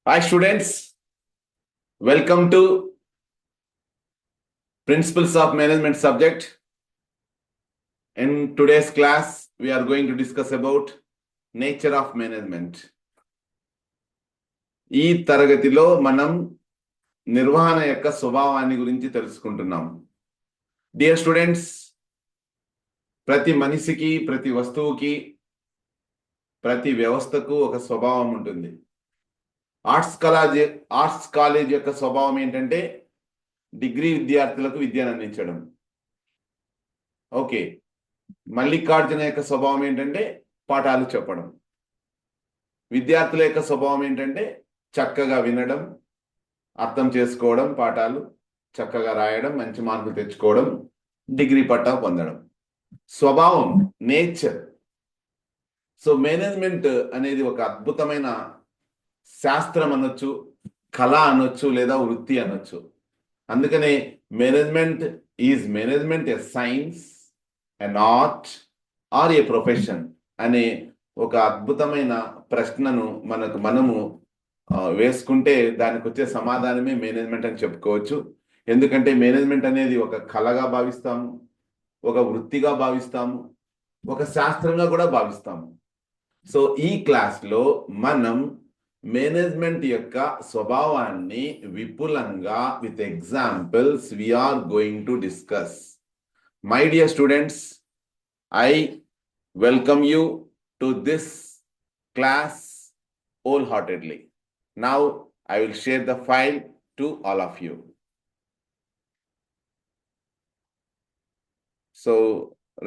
Hi students, welcome to Principles of Management subject. In today's class, we are going to discuss about nature of management. ఈ తరగతిలో మనం నిర్వహణ యొక్క స్వభావాన్ని గురించి తెలుసుకుంటున్నాం. డియర్ స్టూడెంట్స్, ప్రతి మనిషికి, ప్రతి వస్తువుకి, ప్రతి వ్యవస్థకు ఒక స్వభావం ఉంటుంది. ఆర్ట్స్ కాలేజ్ యొక్క స్వభావం ఏంటంటే డిగ్రీ విద్యార్థులకు విద్యను అందించడం. ఓకే, మల్లికార్జున యొక్క స్వభావం ఏంటంటే పాఠాలు చెప్పడం. విద్యార్థుల యొక్క స్వభావం ఏంటంటే చక్కగా వినడం, అర్థం చేసుకోవడం, పాఠాలు చక్కగా రాయడం, మంచి మార్కులు తెచ్చుకోవడం, డిగ్రీ పట్టా పొందడం. స్వభావం, నేచర్. సో మేనేజ్మెంట్ అనేది ఒక అద్భుతమైన శాస్త్రం అనొచ్చు, కళ అనొచ్చు, లేదా వృత్తి అనొచ్చు. అందుకనే management A science, an art or a profession అనే ఒక అద్భుతమైన ప్రశ్నను మనము వేసుకుంటే దానికి వచ్చే సమాధానమే మేనేజ్మెంట్ అని చెప్పుకోవచ్చు. ఎందుకంటే మేనేజ్మెంట్ అనేది ఒక కళగా భావిస్తాము, ఒక వృత్తిగా భావిస్తాము, ఒక శాస్త్రంగా కూడా భావిస్తాము. సో ఈ క్లాస్లో మనం మేనేజ్మెంట్ యొక్క స్వభావాన్ని విపులంగా with examples we are going to discuss. My dear students, I welcome you to this class wholeheartedly. Now I will share the file to all of you. So,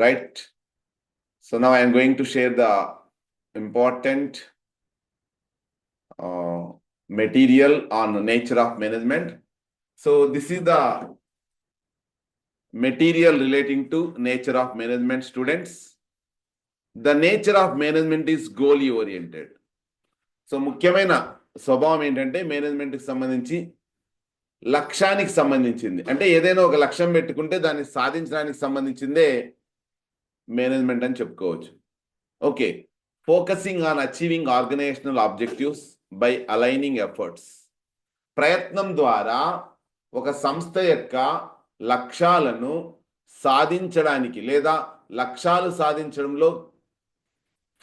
right. So now I am going to share the important material on the nature of management. So this is the material relating to nature of management, students. The nature of management is goal oriented. So ముఖ్యమైన స్వభావం ఏంటంటే మేనేజ్మెంట్కి సంబంధించి లక్ష్యానికి సంబంధించింది. అంటే ఏదైనా ఒక లక్ష్యం పెట్టుకుంటే దాన్ని సాధించడానికి సంబంధించిందే మేనేజ్మెంట్ అని చెప్పుకోవచ్చు. Okay, focusing on achieving organisational objectives by aligning efforts. ప్రయత్నం ద్వారా ఒక సంస్థ యొక్క లక్ష్యాలను సాధించడానికి లేదా లక్ష్యాలు సాధించడంలో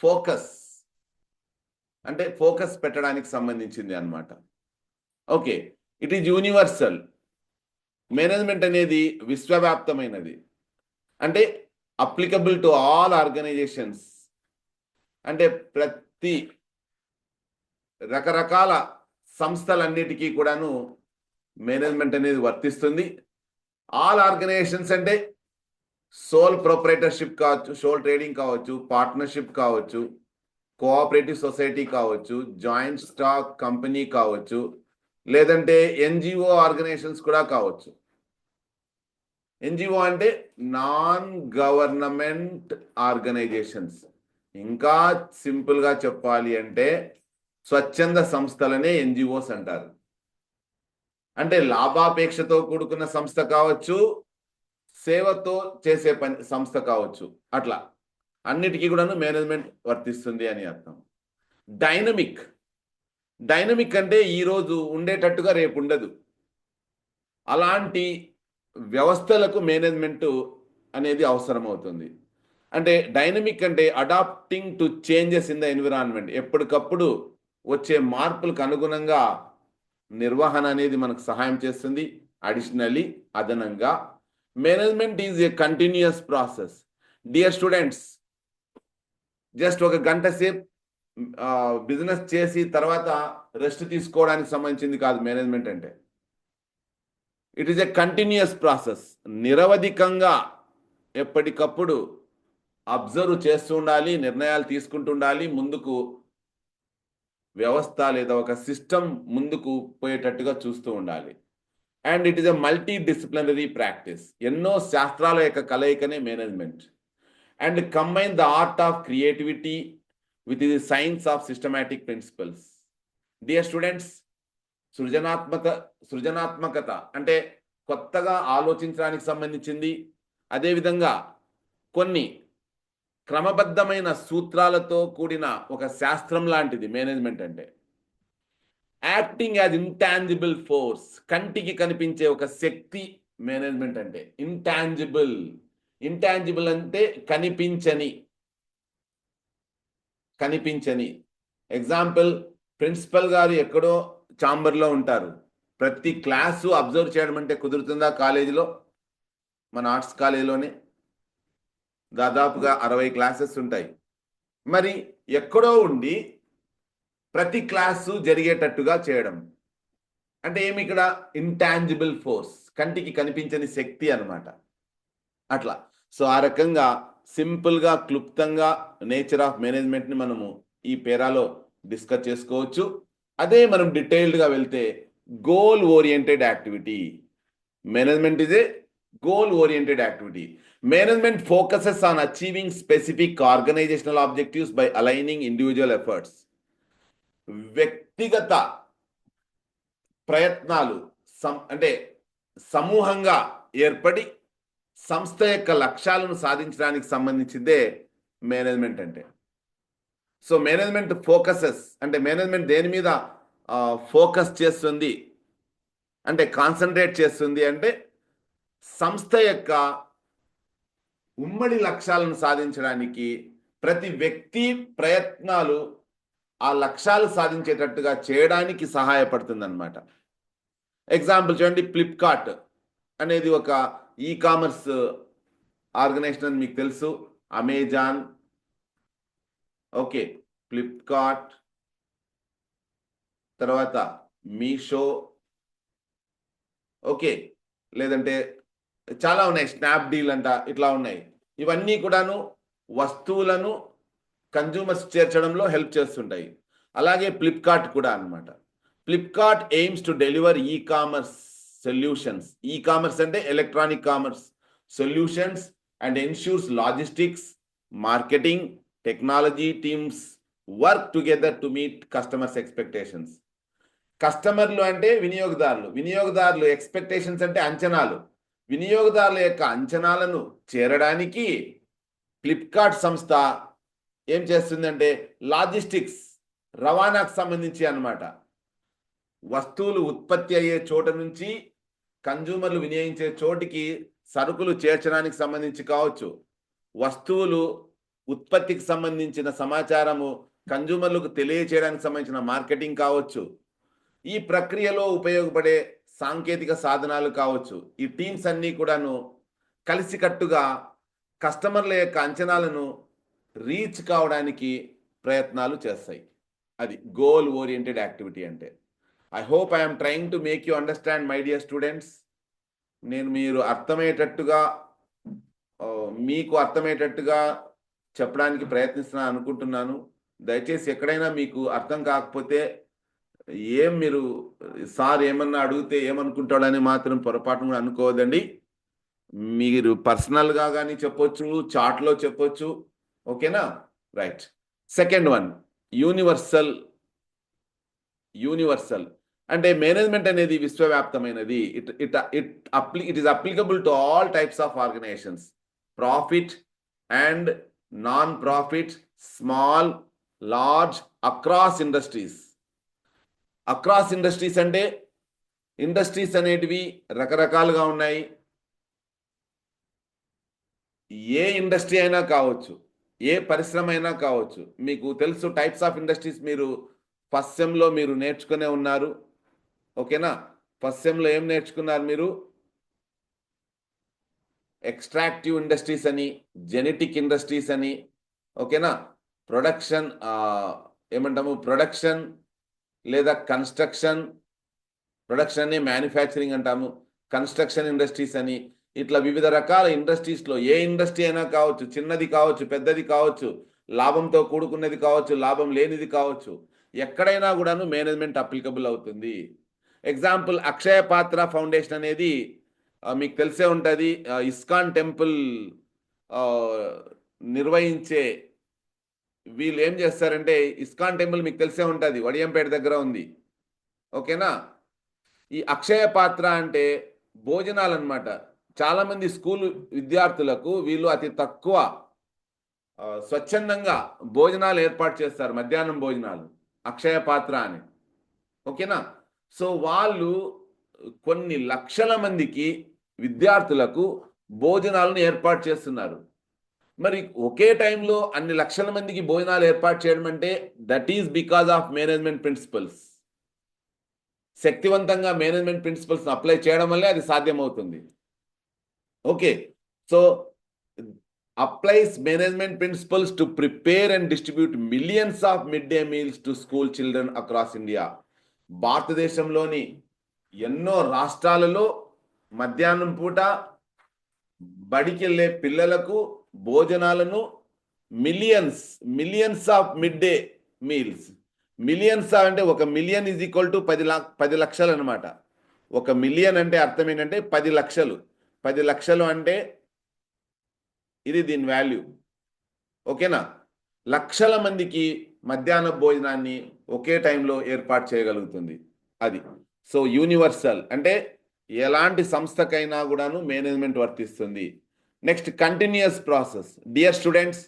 ఫోకస్ పెట్టడానికి సంబంధించింది అన్నమాట. Okay, it is universal. Management అనేది విశ్వవ్యాప్తమైనది, అంటే అప్లికబుల్ టు ఆల్ ఆర్గనైజేషన్స్. అంటే ప్రతి రకరకాల సంస్థలన్నిటికీ కూడాను మేనేజ్మెంట్ అనేది వర్తిస్తుంది. ఆల్ ఆర్గనైజేషన్స్ అంటే సోల్ ప్రొప్రైటర్షిప్ కావచ్చు, సోల్ ట్రేడింగ్ కావచ్చు, పార్ట్నర్షిప్ కావచ్చు, కోఆపరేటివ్ సొసైటీ కావచ్చు, జాయింట్ స్టాక్ కంపెనీ కావచ్చు, లేదంటే ఎన్జిఓ ఆర్గనైజేషన్స్ కూడా కావచ్చు. ఎన్జిఓ అంటే నాన్ గవర్నమెంట్ ఆర్గనైజేషన్స్. ఇంకా సింపుల్గా చెప్పాలి అంటే స్వచ్ఛంద సంస్థలనే ఎన్జిఓస్ అంటారు. అంటే లాభాపేక్షతో కూడుకున్న సంస్థ కావచ్చు, సేవతో చేసే సంస్థ కావచ్చు, అట్లా అన్నిటికీ కూడాను మేనేజ్మెంట్ వర్తిస్తుంది అని అర్థం. డైనమిక్ అంటే ఈరోజు ఉండేటట్టుగా రేపు ఉండదు. అలాంటి వ్యవస్థలకు మేనేజ్మెంట్ అనేది అవసరమవుతుంది. అంటే డైనమిక్ అంటే adapting to changes in the environment. ఎప్పటికప్పుడు వచ్చే మార్పులకు అనుగుణంగా నిర్వహణ అనేది మనకు సహాయం చేస్తుంది. అడిషనల్లీ, అదనంగా management is a continuous process. Dear students, just ఒక గంట సేపు బిజినెస్ చేసి తర్వాత రెస్ట్ తీసుకోవడానికి సంబంధించింది కాదు మేనేజ్మెంట్ అంటే. It is a continuous process. నిరవధికంగా ఎప్పటికప్పుడు అబ్జర్వ్ చేస్తూ ఉండాలి, నిర్ణయాలు తీసుకుంటూ ఉండాలి, ముందుకు వ్యవస్థ లేదా ఒక సిస్టమ్ ముందుకు పోయేటట్టుగా చూస్తూ ఉండాలి. And it is a multidisciplinary practice. ఎన్నో శాస్త్రాల యొక్క కలయికనే management. And combine the art of creativity with the science of systematic principles. Dear students, సృజనాత్మకత అంటే కొత్తగా ఆలోచించడానికి సంబంధించింది. అదేవిధంగా కొన్ని క్రమబద్ధమైన సూత్రాలతో కూడిన ఒక శాస్త్రం లాంటిది మేనేజ్మెంట్ అంటే. యాక్టింగ్ యాజ్ ఇంటాంజిబుల్ ఫోర్స్, కంటికి కనిపించే ఒక శక్తి మేనేజ్మెంట్ అంటే. ఇంటాంజిబుల్, ఇంటాంజిబుల్ అంటే కనిపించని, కనిపించని. ఎగ్జాంపుల్, ప్రిన్సిపల్ గారు ఎక్కడో ఛాంబర్లో ఉంటారు, ప్రతి క్లాసు అబ్జర్వ్ చేయడం అంటే కుదురుతుందా కాలేజీలో? మన ఆర్ట్స్ కాలేజీలోనే దాదాపుగా 60 క్లాసెస్ ఉంటాయి. మరి ఎక్కడో ఉండి ప్రతి క్లాసు జరిగేటట్టుగా చేయడం అంటే ఏమి? ఇక్కడ ఇంటాంజిబుల్ ఫోర్స్, కంటికి కనిపించని శక్తి అన్నమాట. అట్లా. సో ఆ రకంగా సింపుల్గా, క్లుప్తంగా నేచర్ ఆఫ్ మేనేజ్మెంట్ని మనము ఈ పేరాలో డిస్కస్ చేసుకోవచ్చు. అదే మనం డీటెయిల్డ్గా వెళ్తే goal oriented activity. Management is a goal oriented activity. Management focuses on achieving specific organizational objectives by aligning individual efforts. వ్యక్తిగత ప్రయత్నాలు అంటే సమూహంగా ఏర్పడి సంస్థ యొక్క లక్ష్యాలను సాధించడానికి సంబంధించిందే మేనేజ్మెంట్ అంటే. సో మేనేజ్మెంట్ ఫోకసెస్ అంటే మేనేజ్మెంట్ దేని మీద ఫోకస్ చేస్తుంది అంటే కాన్సన్ట్రేట్ చేస్తుంది అంటే సంస్థ యొక్క ఉమ్మడి లక్ష్యాలను సాధించడానికి ప్రతి వ్యక్తి ప్రయత్నాలు ఆ లక్ష్యాలు సాధించేటట్టుగా చేయడానికి సహాయపడుతుంది అన్నమాట. ఎగ్జాంపుల్ చూడండి, ఫ్లిప్కార్ట్ అనేది ఒక ఈ కామర్స్ ఆర్గనైజేషన్ మీకు తెలుసు. అమెజాన్, ఓకే, ఫ్లిప్కార్ట్, తర్వాత మీషో, ఓకే, లేదంటే చాలా ఉన్నాయి, స్నాప్డీల్ అంట, ఇట్లా ఉన్నాయి. ఇవన్నీ కూడాను వస్తువులను కన్జ్యూమర్స్ చేర్చడంలో హెల్ప్ చేస్తుంటాయి. అలాగే ఫ్లిప్కార్ట్ కూడా అన్నమాట. Flipkart aims to deliver e commerce solutions. E commerce అంటే electronic commerce solutions and ensures logistics, marketing, technology teams work together to meet customers expectations. కస్టమర్లు అంటే వినియోగదారులు, వినియోగదారులు ఎక్స్పెక్టేషన్స్ అంటే అంచనాలు. వినియోగదారుల యొక్క అంచనాలను చేరడానికి ఫ్లిప్కార్ట్ సంస్థ ఏం చేస్తుందంటే లాజిస్టిక్స్, రవాణాకు సంబంధించి అన్నమాట. వస్తువులు ఉత్పత్తి అయ్యే చోట నుంచి కన్జ్యూమర్లు వినియోగించే చోటికి సరుకులు చేర్చడానికి సంబంధించి కావచ్చు, వస్తువులు ఉత్పత్తికి సంబంధించిన సమాచారము కన్జ్యూమర్లకు తెలియచేయడానికి సంబంధించిన మార్కెటింగ్ కావచ్చు, ఈ ప్రక్రియలో ఉపయోగపడే సాంకేతిక సాధనాలు కావచ్చు. ఈ టీమ్స్ అన్నీ కూడాను కలిసికట్టుగా కస్టమర్ల యొక్క అంచనాలను రీచ్ కావడానికి ప్రయత్నాలు చేస్తాయి. అది గోల్ ఓరియంటెడ్ యాక్టివిటీ అంటే. I hope I'm trying to make you understand my dear students. నేను మీరు అర్థమయ్యేటట్టుగా, మీకు అర్థమయ్యేటట్టుగా చెప్పడానికి ప్రయత్నిస్తున్నాను అనుకుంటున్నాను. దయచేసి ఎక్కడైనా మీకు అర్థం కాకపోతే మీరు సార్ ఏమన్నా అడిగితే ఏమనుకుంటాడని మాత్రం పొరపాటును కూడా అనుకోవద్దండి. మీరు పర్సనల్గా కానీ చెప్పొచ్చు, చాట్లో చెప్పొచ్చు, ఓకేనా? Right. Second one, universal. Universal అంటే మేనేజ్మెంట్ అనేది విశ్వవ్యాప్తమైనది. It is applicable to all types of organisations, profit and non profit, small, large, across industries. Across industries అంటే ఇండస్ట్రీస్ అనేటివి రకరకాలుగా ఉన్నాయి. ఏ ఇండస్ట్రీ అయినా కావచ్చు, ఏ పరిశ్రమ అయినా కావచ్చు. మీకు తెలుసు టైప్స్ ఆఫ్ ఇండస్ట్రీస్, మీరు ఫస్ట్ సెమ్లో మీరు నేర్చుకునే ఉన్నారు, ఓకేనా? ఫస్ట్ సెమ్లో ఏం నేర్చుకున్నారు మీరు? ఎక్స్ట్రాక్టివ్ ఇండస్ట్రీస్ అని, జెనెటిక్ ఇండస్ట్రీస్ అని, ఓకేనా? ప్రొడక్షన్ ఏమంటాము, ప్రొడక్షన్ లేదా కన్స్ట్రక్షన్, ప్రొడక్షన్ మ్యానుఫ్యాక్చరింగ్ అంటాము, కన్స్ట్రక్షన్ ఇండస్ట్రీస్ అని, ఇట్లా వివిధ రకాల ఇండస్ట్రీస్లో ఏ ఇండస్ట్రీ అయినా కావచ్చు, చిన్నది కావచ్చు, పెద్దది కావచ్చు, లాభంతో కూడుకున్నది కావచ్చు, లాభం లేనిది కావచ్చు, ఎక్కడైనా కూడాను మేనేజ్మెంట్ అప్లికబుల్ అవుతుంది. ఎగ్జాంపుల్, అక్షయ పాత్ర ఫౌండేషన్ అనేది మీకు తెలిసే ఉంటుంది. ఇస్కాన్ టెంపుల్ నిర్వహించే వీళ్ళు ఏం చేస్తారంటే, ఇస్కాన్ టెంపుల్ మీకు తెలిసే ఉంటుంది, వడియంపేట దగ్గర ఉంది, ఓకేనా? ఈ అక్షయ పాత్ర అంటే భోజనాలు అన్నమాట. చాలామంది స్కూల్ విద్యార్థులకు వీళ్ళు అతి తక్కువ స్వచ్ఛందంగా భోజనాలు ఏర్పాటు చేస్తారు, మధ్యాహ్నం భోజనాలు, అక్షయ పాత్ర అని. ఓకేనా? సో వాళ్ళు కొన్ని లక్షల మందికి విద్యార్థులకు భోజనాలను ఏర్పాటు చేస్తున్నారు. మరి ఒకే టైంలో అన్ని లక్షల మందికి భోజనాలు ఏర్పాటు చేయడం అంటే that is because of management principles. శక్తివంతంగా మేనేజ్మెంట్ ప్రిన్సిపల్స్ అప్లై చేయడం వల్లే అది సాధ్యమవుతుంది. Okay. So applies management principles to prepare and distribute millions of midday meals to school children across India. భారతదేశంలోని ఎన్నో రాష్ట్రాలలో మధ్యాహ్నం పూట బడికి వెళ్ళే పిల్లలకు భోజనాలను millions of midday meals. Millions అంటే 1 మిలియన్ ఈజ్ ఈక్వల్ టు 10 లక్షలు అనమాట. 1 మిలియన్ అంటే అర్థం ఏంటంటే 10 లక్షలు. 10 లక్షలు అంటే ఇది దీని వాల్యూ. ఓకేనా? లక్షల మందికి మధ్యాహ్న భోజనాన్ని ఒకే టైంలో ఏర్పాటు చేయగలుగుతుంది అది. సో యూనివర్సల్ అంటే ఎలాంటి సంస్థకైనా కూడాను మేనేజ్మెంట్ వర్తిస్తుంది. Next continuous process. Dear students,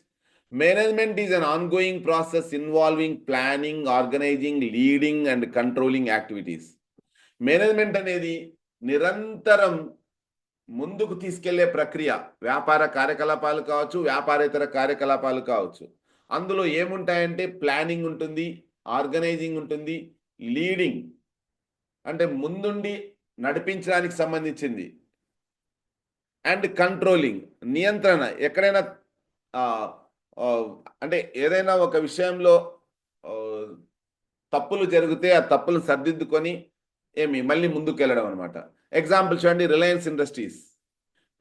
management is an ongoing process involving planning, organising, leading and controlling activities. Management అనేది నిరంతరం ముందుకు తీసుకెళ్లే ప్రక్రియ. వ్యాపార కార్యకలాపాలు కావచ్చు, వ్యాపారేతర కార్యకలాపాలు కావచ్చు. అందులో ఏముంటాయంటే ప్లానింగ్ ఉంటుంది, ఆర్గనైజింగ్ ఉంటుంది, లీడింగ్ అంటే ముందుండి నడిపించడానికి సంబంధించింది, అండ్ కంట్రోలింగ్ నియంత్రణ. ఎక్కడైనా అంటే ఏదైనా ఒక విషయంలో తప్పులు జరిగితే ఆ తప్పులు సరిదిద్దుకొని మళ్ళీ ముందుకు వెళ్ళడం అనమాట. ఎగ్జాంపుల్ చూడండి, Reliance Industries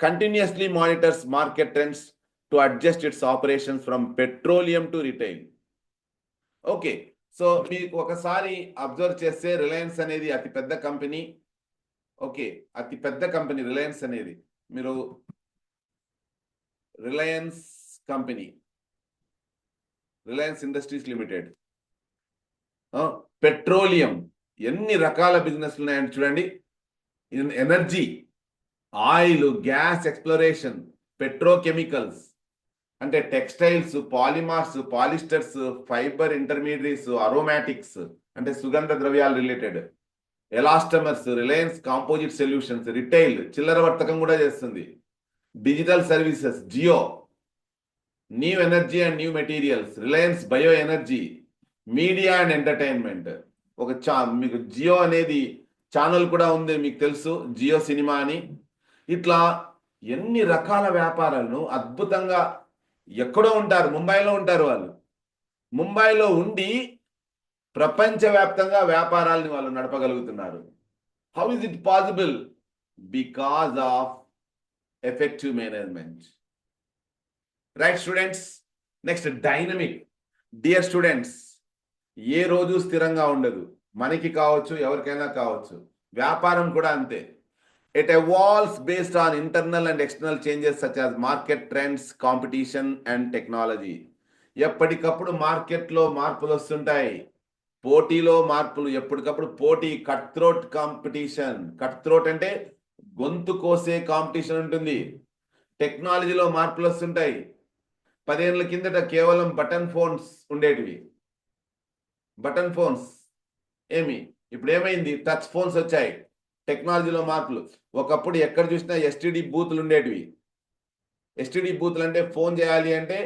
continuously monitors market trends to adjust its operations from petroleum to retail. Okay, so మీకు ఒకసారి అబ్జర్వ్ చేస్తే రిలయన్స్ అనేది అతిపెద్ద కంపెనీ. ఓకే, అతిపెద్ద కంపెనీ రిలయన్స్ అనేది. మీరు Reliance company, Reliance Industries Limited, petroleum, ఎన్ని రకాల బిజినెస్లు ఉన్నాయంటే చూడండి. Energy, oil, gas exploration, petrochemicals అంటే textiles, polymers, polyesters, fibre intermediates, aromatics అంటే సుగంధ ద్రవ్యాలు related, elastomers, Reliance composite solutions, retail చిల్లర వర్తకం కూడా చేస్తుంది, digital services, Jio, new energy and new materials, Reliance bio energy, media and entertainment. మీకు జియో అనేది ఛానల్ కూడా ఉంది, మీకు తెలుసు, జియో సినిమా అని. ఇట్లా ఎన్ని రకాల వ్యాపారాలను అద్భుతంగా ఎక్కడో ఉంటారు, ముంబైలో ఉంటారు వాళ్ళు. ముంబైలో ఉండి ప్రపంచవ్యాప్తంగా వ్యాపారాలని వాళ్ళు నడపగలుగుతున్నారు. How is it possible? Because of effective management. Right students? Next dynamic. Dear students, ఏ రోజు స్థిరంగా ఉండదు. మనకి కావచ్చు, ఎవరికైనా కావచ్చు. వ్యాపారం కూడా అంతే. It evolves based on internal and external changes such as market trends, competition and technology. ఎప్పటికప్పుడు మార్కెట్లో మార్పులు వస్తుంటాయి, పోటీలో మార్పులు, ఎప్పటికప్పుడు పోటీ, cut throat competition. Cut throat అంటే గొంతు కోసే కాంపిటీషన్ ఉంటుంది. టెక్నాలజీలో మార్పులు వస్తుంటాయి. 10 ఏళ్ల కిందట కేవలం బటన్ ఫోన్స్ ఉండేటివి. బటన్ ఫోన్స్ ఇప్పుడు ఏమైంది? టచ్ ఫోన్స్ వచ్చాయి. టెక్నాలజీలో మార్పులు. ఒకప్పుడు ఎక్కడ చూసినా ఎస్టీడీ బూతులు ఉండేటివి. ఎస్టీడీ బూతులు అంటే ఫోన్ చేయాలి అంటే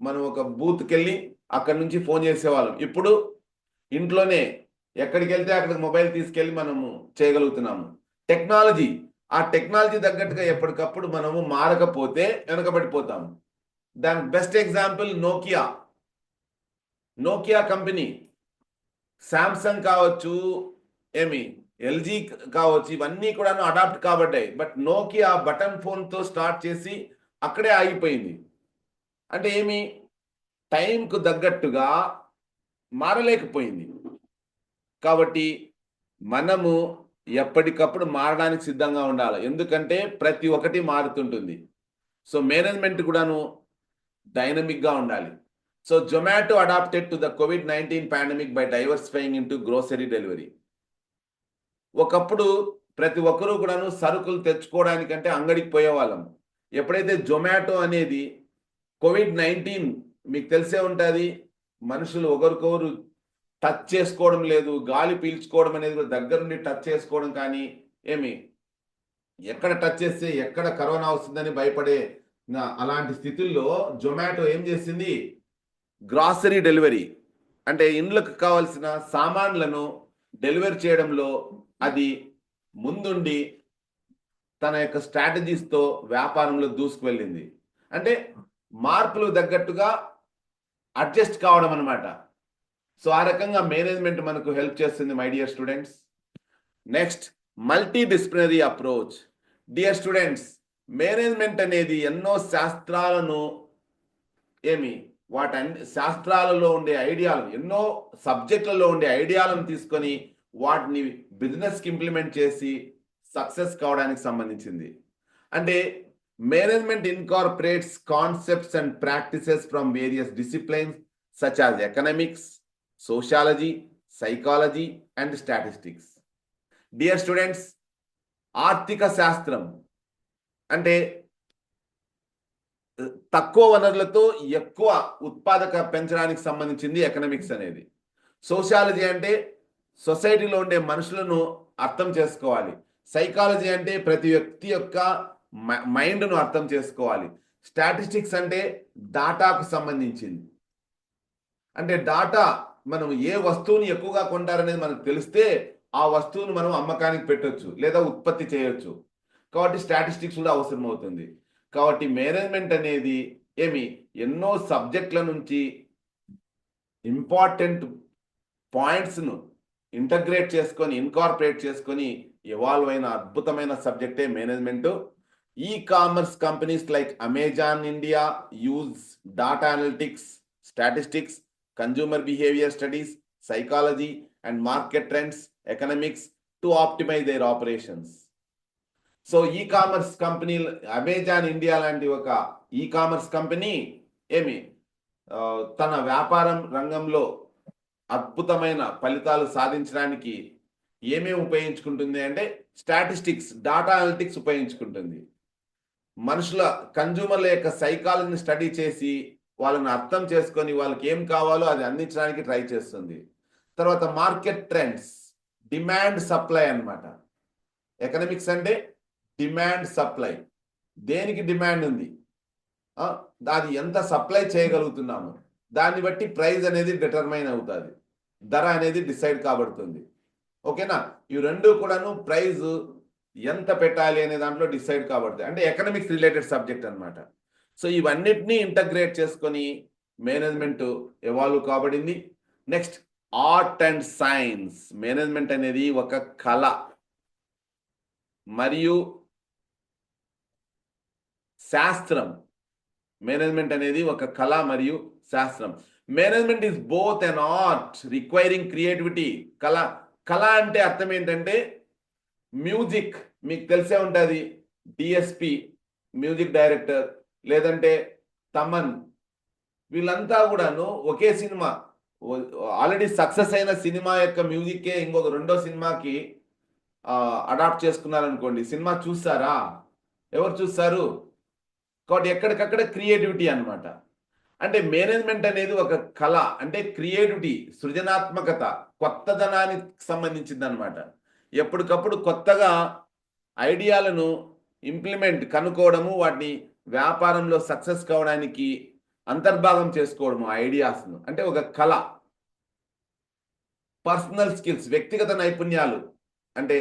మనం ఒక బూత్కి వెళ్ళి అక్కడి నుంచి ఫోన్ చేసేవాళ్ళం. ఇప్పుడు ఇంట్లోనే ఎక్కడికి వెళ్తే అక్కడికి మొబైల్ తీసుకెళ్ళి మనము చేయగలుగుతున్నాము. టెక్నాలజీ, ఆ టెక్నాలజీ తగ్గట్టుగా ఎప్పటికప్పుడు మనము మారకపోతే వెనకబడిపోతాము. దానికి best example Nokia company. Samsung కావచ్చు, ఎల్జీ కావచ్చు, ఇవన్నీ కూడా అడాప్ట్ కాబడ్డాయి. బట్ నోకియా బటన్ ఫోన్తో స్టార్ట్ చేసి అక్కడే ఆగిపోయింది. అంటే టైంకు తగ్గట్టుగా మారలేకపోయింది. కాబట్టి మనము ఎప్పటికప్పుడు మారడానికి సిద్ధంగా ఉండాలి. ఎందుకంటే ప్రతి ఒక్కటి మారుతుంటుంది. సో మేనేజ్మెంట్ కూడాను డైనమిక్గా ఉండాలి. So Zomato adapted to the COVID-19 pandemic by diversifying into grocery delivery. ఒకప్పుడు ప్రతి ఒక్కరూ కూడాను సరుకులు తెచ్చుకోవడానికంటే అంగడికి పోయేవాళ్ళం. ఎప్పుడైతే జొమాటో అనేది COVID-19 మీకు తెలిసే ఉంటుంది, మనుషులు ఒకరికొకరు టచ్ చేసుకోవడం లేదు, గాలి పీల్చుకోవడం అనేది కూడా దగ్గర నుండి టచ్ చేసుకోవడం కానీ ఎక్కడ టచ్ చేస్తే ఎక్కడ కరోనా వస్తుందని భయపడే అలాంటి స్థితుల్లో జొమాటో ఏం చేసింది, గ్రాసరీ డెలివరీ అంటే ఇండ్లకు కావాల్సిన సామాన్లను డెలివరీ చేయడంలో అది ముందుండి తన యొక్క స్ట్రాటజీస్తో వ్యాపారంలో దూసుకువెళ్ళింది. అంటే మార్పులు తగ్గట్టుగా అడ్జస్ట్ కావడం అనమాట. సో ఆ రకంగా మేనేజ్మెంట్ మనకు హెల్ప్ చేస్తుంది my dear students. Next, multi disciplinary approach. Dear students, management అనేది ఎన్నో శాస్త్రాలను శాస్త్రాలలో ఉండే ఐడియాలు, ఎన్నో సబ్జెక్టులలో ఉండే ఐడియాలను తీసుకొని వాటిని బిజినెస్కి ఇంప్లిమెంట్ చేసి సక్సెస్ కావడానికి సంబంధించింది. అంటే management incorporates concepts and practices from various disciplines such as economics, sociology, psychology and statistics. Dear students, ఆర్థిక శాస్త్రం అంటే తక్కువ వనరులతో ఎక్కువ ఉత్పాదక పెంచడానికి సంబంధించింది ఎకనామిక్స్ అనేది. సోషాలజీ అంటే సొసైటీలో ఉండే మనుషులను అర్థం చేసుకోవాలి. సైకాలజీ అంటే ప్రతి వ్యక్తి యొక్క మైండ్ను అర్థం చేసుకోవాలి. స్టాటిస్టిక్స్ అంటే డాటాకు సంబంధించింది. అంటే డాటా, మనం ఏ వస్తువుని ఎక్కువగా కొంటారనేది మనకు తెలిస్తే ఆ వస్తువును మనం అమ్మకానికి పెట్టొచ్చు లేదా ఉత్పత్తి చేయొచ్చు. కాబట్టి స్టాటిస్టిక్స్ కూడా అవసరం అవుతుంది. కాబట్టి మేనేజ్మెంట్ అనేది ఎన్నో సబ్జెక్టుల నుంచి ఇంపార్టెంట్ పాయింట్స్ను ఇంటగ్రేట్ చేసుకొని ఇన్కార్పొరేట్ చేసుకొని ఎవాల్వ్ అయిన అద్భుతమైన సబ్జెక్టే management. E commerce companies like Amazon India use data analytics, statistics, consumer behaviour studies, psychology and market trends, economics to optimise their operations. So e commerce company Amazon India లాంటి ఒక e commerce company తన వ్యాపారం రంగంలో అద్భుతమైన ఫలితాలు సాధించడానికి ఏమేమి ఉపయోగించుకుంటుంది అంటే స్టాటిస్టిక్స్, డాటా అనలిటిక్స్ ఉపయోగించుకుంటుంది. మనుషుల కన్జ్యూమర్ల యొక్క సైకాలజీని స్టడీ చేసి వాళ్ళని అర్థం చేసుకొని వాళ్ళకి ఏం కావాలో అది అందించడానికి ట్రై చేస్తుంది. తర్వాత మార్కెట్ ట్రెండ్స్, డిమాండ్ సప్లై అన్నమాట. ఎకనామిక్స్ అంటే డిమాండ్ సప్లై, దేనికి డిమాండ్ ఉంది, అది ఎంత సప్లై చేయగలుగుతున్నాము, దాన్ని బట్టి ప్రైస్ అనేది డిటర్మైన్ అవుతుంది, ధర అనేది డిసైడ్ కాబడుతుంది. ఓకేనా? ఈ రెండు కూడాను ప్రైస్ ఎంత పెట్టాలి అనే దాంట్లో డిసైడ్ కాబడుతుంది. అంటే ఎకనామిక్స్ రిలేటెడ్ సబ్జెక్ట్ అనమాట. సో ఇవన్నిటినీ ఇంటగ్రేట్ చేసుకొని మేనేజ్మెంట్ ఎవాల్వ్ కాబడింది. Next, art and science. Management అనేది ఒక కళ మరియు శాస్త్రం. మేనేజ్మెంట్ అనేది ఒక కళ మరియు శాస్త్రం. Management is both an art requiring creativity. కళ అంటే అర్థం ఏంటంటే మ్యూజిక్, మీకు తెలిసే ఉంటుంది, డిఎస్పి మ్యూజిక్ డైరెక్టర్, లేదంటే తమన్, వీళ్ళంతా కూడాను ఒకే సినిమా, ఆల్రెడీ సక్సెస్ అయిన సినిమా యొక్క మ్యూజిక్కే ఇంకొక రెండో సినిమాకి అడాప్ట్ చేసుకున్నారనుకోండి, సినిమా చూస్తారా? ఎవరు చూస్తారు? కాబట్టి ఎక్కడికక్కడ క్రియేటివిటీ అనమాట. అంటే మేనేజ్మెంట్ అనేది ఒక కళ, అంటే క్రియేటివిటీ, సృజనాత్మకత, కొత్తదనానికి సంబంధించింది అనమాట. ఎప్పటికప్పుడు కొత్తగా ఐడియాలను కనుక్కోవడము, వాటిని వ్యాపారంలో సక్సెస్ కావడానికి అంతర్భాగం చేసుకోవడము ఐడియాస్ను, అంటే ఒక కళ. పర్సనల్ స్కిల్స్, వ్యక్తిగత నైపుణ్యాలు, అంటే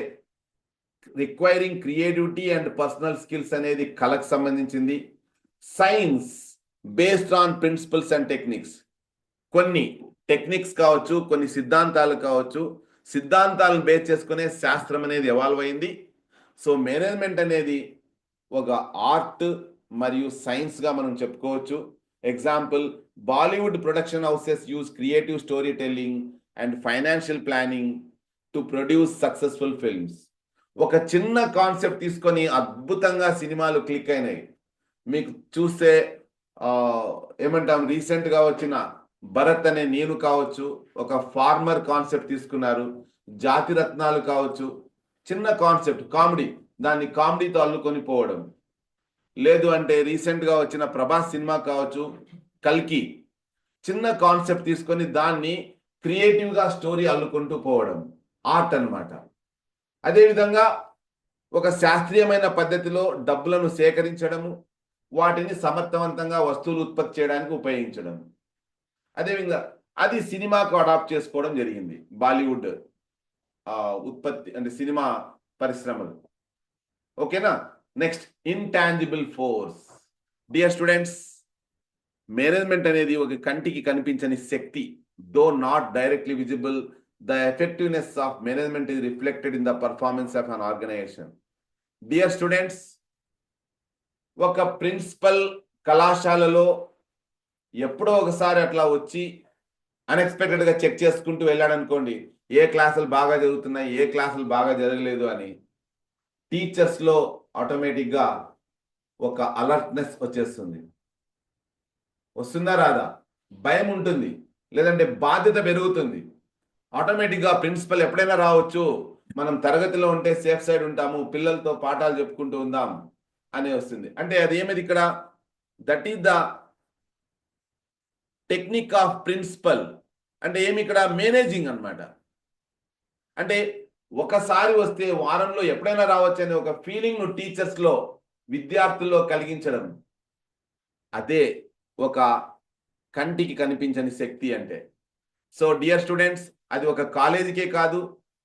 requiring creativity and personal skills అనేది కళకు సంబంధించింది. Science based on principles and techniques, కొన్ని టెక్నిక్స్ కావచ్చు, కొన్ని సిద్ధాంతాలు కావచ్చు, సిద్ధాంతాలను బేస్ చేసుకునే శాస్త్రం అనేది ఎవాల్వ్ అయింది. సో మేనేజ్మెంట్ అనేది ఒక ఆర్ట్ మరియు సైన్స్గా మనం చెప్పుకోవచ్చు. Example, Bollywood production houses use creative story telling and financial planning to produce successful films. ఒక చిన్న కాన్సెప్ట్ తీసుకొని అద్భుతంగా సినిమాలు క్లిక్ అయినాయి. మీకు చూస్తే ఏమంటాం, రీసెంట్గా వచ్చిన భరత్ అనే నేను కావచ్చు, ఒక ఫార్మర్ కాన్సెప్ట్ తీసుకున్నారు. జాతి రత్నాలు కావచ్చు, చిన్న కాన్సెప్ట్, కామెడీ, దాన్ని కామెడీతో అల్లుకొని పోవడం. లేదు అంటే రీసెంట్గా వచ్చిన ప్రభాస్ సినిమా కావచ్చు, కల్కి, చిన్న కాన్సెప్ట్ తీసుకొని దాన్ని క్రియేటివ్గా స్టోరీ అల్లుకుంటూ పోవడం ఆర్ట్ అన్నమాట. అదేవిధంగా ఒక శాస్త్రీయమైన పద్ధతిలో డబ్బులను సేకరించడము, వాటిని సమర్థవంతంగా వస్తువులు ఉత్పత్తి చేయడానికి ఉపయోగించడం. అదేవిధంగా అది సినిమాకు అడాప్ట్ చేసుకోవడం జరిగింది బాలీవుడ్ ఉత్పత్తి అంటే సినిమా పరిశ్రమలు. ఓకేనా? Next intangible force. Dear students, management అనేది ఒక కంటికి కనిపించని శక్తి. Though not directly visible, the effectiveness of management is reflected in the performance of an organisation. Dear students, ఒక ప్రిన్సిపల్ కళాశాలలో ఎప్పుడో ఒకసారి అట్లా వచ్చి అన్ఎక్స్పెక్టెడ్గా చెక్ చేసుకుంటూ వెళ్ళాడు అనుకోండి, ఏ క్లాసులు బాగా జరుగుతున్నాయి, ఏ క్లాసులు బాగా జరగలేదు అని టీచర్స్లో ఆటోమేటిక్గా ఒక అలర్ట్నెస్ వచ్చేస్తుంది. వస్తుందా రాదా? భయం ఉంటుంది, లేదంటే బాధ్యత పెరుగుతుంది. ఆటోమేటిక్గా ప్రిన్సిపల్ ఎప్పుడైనా రావచ్చు, మనం తరగతిలో ఉంటే సేఫ్ సైడ్ ఉంటాము, పిల్లలతో పాఠాలు చెప్పుకుంటూ ఉందాం అని వస్తుంది. అంటే అది ఏమిది ఇక్కడ? That is the technique of principle. అంటే ఏమి ఇక్కడ? మేనేజింగ్ అన్నమాట. అంటే ఒకసారి వస్తే వారంలో ఎప్పుడైనా రావచ్చు అనే ఒక ఫీలింగ్ను టీచర్స్లో, విద్యార్థుల్లో కలిగించడం. అదే ఒక కంటికి కనిపించని శక్తి అంటే. సో డియర్ స్టూడెంట్స్, అది ఒక కాలేజీకే కాదు,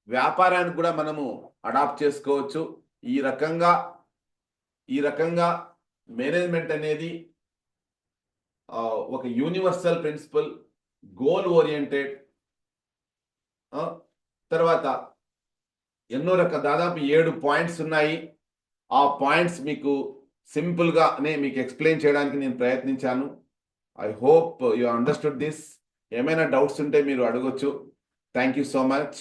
వ్యాపారానికి కూడా మనము అడాప్ట్ చేసుకోవచ్చు. ఈ రకంగా మేనేజ్మెంట్ అనేది ఒక యూనివర్సల్ ప్రిన్సిపల్, గోల్ ఓరియంటెడ్, తర్వాత ఎన్నో దాదాపు 7 పాయింట్స్ ఉన్నాయి. ఆ పాయింట్స్ మీకు సింపుల్గానే మీకు ఎక్స్ప్లెయిన్ చేయడానికి నేను ప్రయత్నించాను. I hope you understood this. ఏమైనా డౌట్స్ ఉంటే మీరు అడగొచ్చు. Thank you so much.